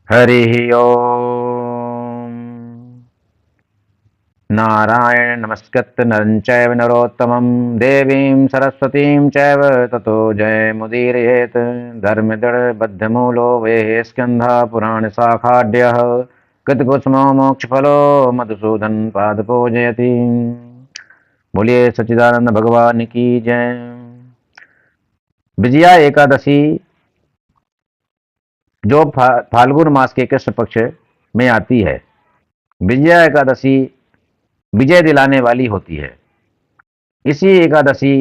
हरिः ओम्। नारायण नमस्कृत्य नरं चैव नरोत्तमं देवीं सरस्वतीं चैव ततो जयमुदीरयेत्। धर्मदृढबद्धमूलो वेः स्कन्धः पुराणशाखाढ्यः कृतकुसुमो मोक्षफलो मधुसूदन पादपूजयति। बोलिए सच्चिदानंद भगवान की जय। विजया एकादशी जो फाल्गुन मास के कृष्ण पक्ष में आती है, विजया एकादशी विजय दिलाने वाली होती है। इसी एकादशी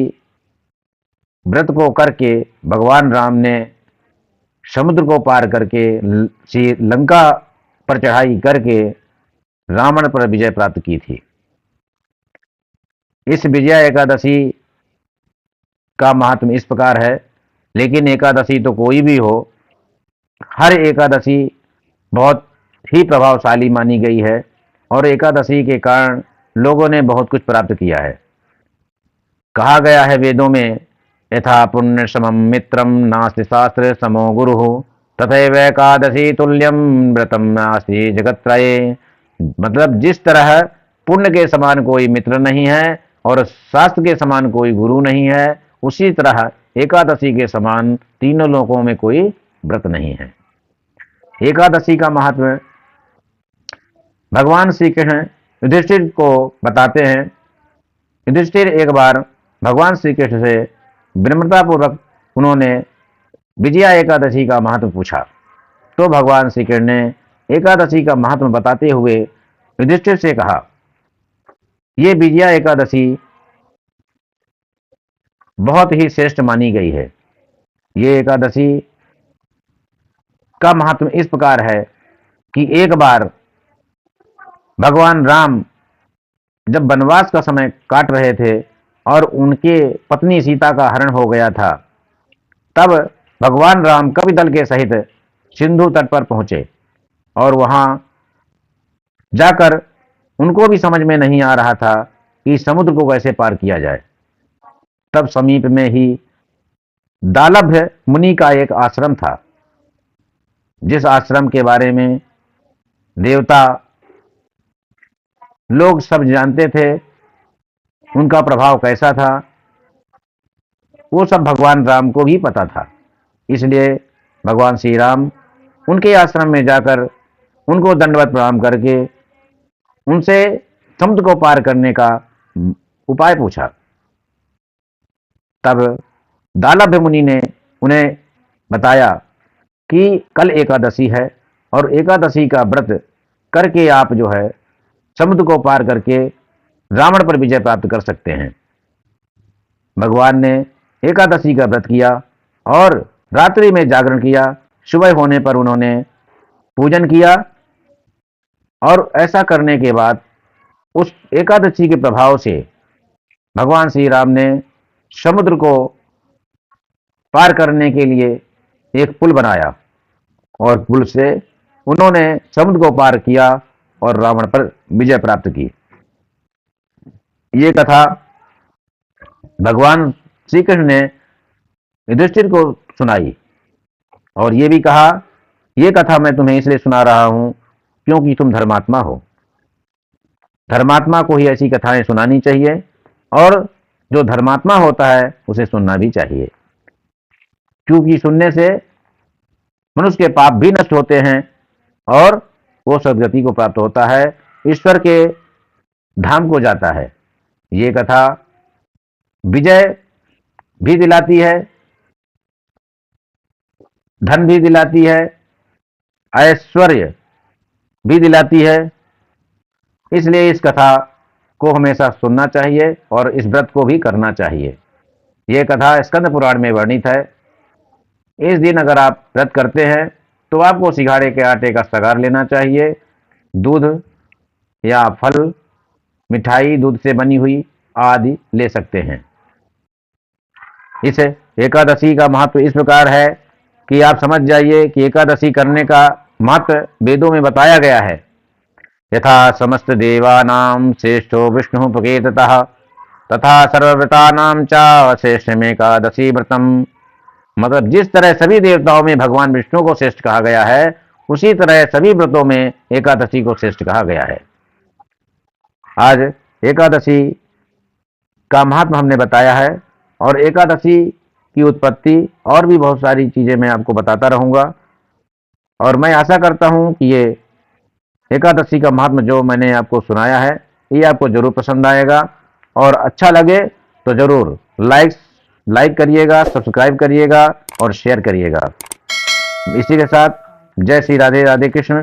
व्रत को करके भगवान राम ने समुद्र को पार करके लंका पर चढ़ाई करके रावण पर विजय प्राप्त की थी। इस विजया एकादशी का महात्म इस प्रकार है, लेकिन एकादशी तो कोई भी हो, हर एकादशी बहुत ही प्रभावशाली मानी गई है और एकादशी के कारण लोगों ने बहुत कुछ प्राप्त किया है। कहा गया है वेदों में, यथा पुण्य समम मित्रम नास्ति शास्त्र समो गुरु तथैव एकादशी तुल्यम व्रतम नास्ति जगत्त्रये। मतलब जिस तरह पुण्य के समान कोई मित्र नहीं है और शास्त्र के समान कोई गुरु नहीं है, उसी तरह एकादशी के समान तीनों लोकों में कोई व्रत नहीं है। एकादशी का महत्व भगवान श्री कृष्ण युधिष्ठिर को बताते हैं। युधिष्ठिर एक बार भगवान श्री कृष्ण से विनम्रतापूर्वक उन्होंने विजया एकादशी का महत्व पूछा, तो भगवान श्री कृष्ण ने एकादशी का महत्व बताते हुए युधिष्ठिर से कहा, ये विजया एकादशी बहुत ही श्रेष्ठ मानी गई है। ये एकादशी का महत्व इस प्रकार है कि एक बार भगवान राम जब वनवास का समय काट रहे थे और उनके पत्नी सीता का हरण हो गया था, तब भगवान राम कवि दल के सहित सिंधु तट पर पहुंचे और वहां जाकर उनको भी समझ में नहीं आ रहा था कि समुद्र को कैसे पार किया जाए। तब समीप में ही दालभ्य मुनि का एक आश्रम था, जिस आश्रम के बारे में देवता लोग सब जानते थे, उनका प्रभाव कैसा था वो सब भगवान राम को भी पता था। इसलिए भगवान श्री राम उनके आश्रम में जाकर उनको दंडवत प्रणाम करके उनसे समुद्र को पार करने का उपाय पूछा। तब दालभ्य मुनि ने उन्हें बताया कि कल एकादशी है और एकादशी का व्रत करके आप जो है समुद्र को पार करके रावण पर विजय प्राप्त कर सकते हैं। भगवान ने एकादशी का व्रत किया और रात्रि में जागरण किया। सुबह होने पर उन्होंने पूजन किया और ऐसा करने के बाद उस एकादशी के प्रभाव से भगवान श्री राम ने समुद्र को पार करने के लिए एक पुल बनाया और पुल से उन्होंने समुद्र को पार किया और रावण पर विजय प्राप्त की। ये कथा भगवान श्री कृष्ण ने युधिष्ठिर को सुनाई और ये भी कहा, ये कथा मैं तुम्हें इसलिए सुना रहा हूं क्योंकि तुम धर्मात्मा हो। धर्मात्मा को ही ऐसी कथाएं सुनानी चाहिए और जो धर्मात्मा होता है उसे सुनना भी चाहिए, क्योंकि सुनने से मनुष्य के पाप भी नष्ट होते हैं और वो सदगति को प्राप्त होता है, ईश्वर के धाम को जाता है। ये कथा विजय भी दिलाती है, धन भी दिलाती है, ऐश्वर्य भी दिलाती है। इसलिए इस कथा को हमेशा सुनना चाहिए और इस व्रत को भी करना चाहिए। यह कथा स्कंद पुराण में वर्णित है। इस दिन अगर आप व्रत करते हैं तो आपको सिंघाड़े के आटे का सगार लेना चाहिए। दूध या फल, मिठाई दूध से बनी हुई आदि ले सकते हैं। इस एकादशी का महत्व इस प्रकार है कि आप समझ जाइए कि एकादशी करने का महत्व वेदों में बताया गया है। यथा समस्त देवानां श्रेष्ठो विष्णु प्रकेततः तथा सर्वव्रतानां च श्रेष्ठमेकादशी व्रतम। मतलब जिस तरह सभी देवताओं में भगवान विष्णु को श्रेष्ठ कहा गया है, उसी तरह सभी व्रतों में एकादशी को श्रेष्ठ कहा गया है। आज एकादशी का महात्मा हमने बताया है और एकादशी की उत्पत्ति और भी बहुत सारी चीजें मैं आपको बताता रहूंगा। और मैं आशा करता हूं कि ये एकादशी का महात्मा जो मैंने आपको सुनाया है ये आपको जरूर पसंद आएगा, और अच्छा लगे तो जरूर लाइक करिएगा, सब्सक्राइब करिएगा और शेयर करिएगा। इसी के साथ जय श्री राधे, राधे कृष्ण।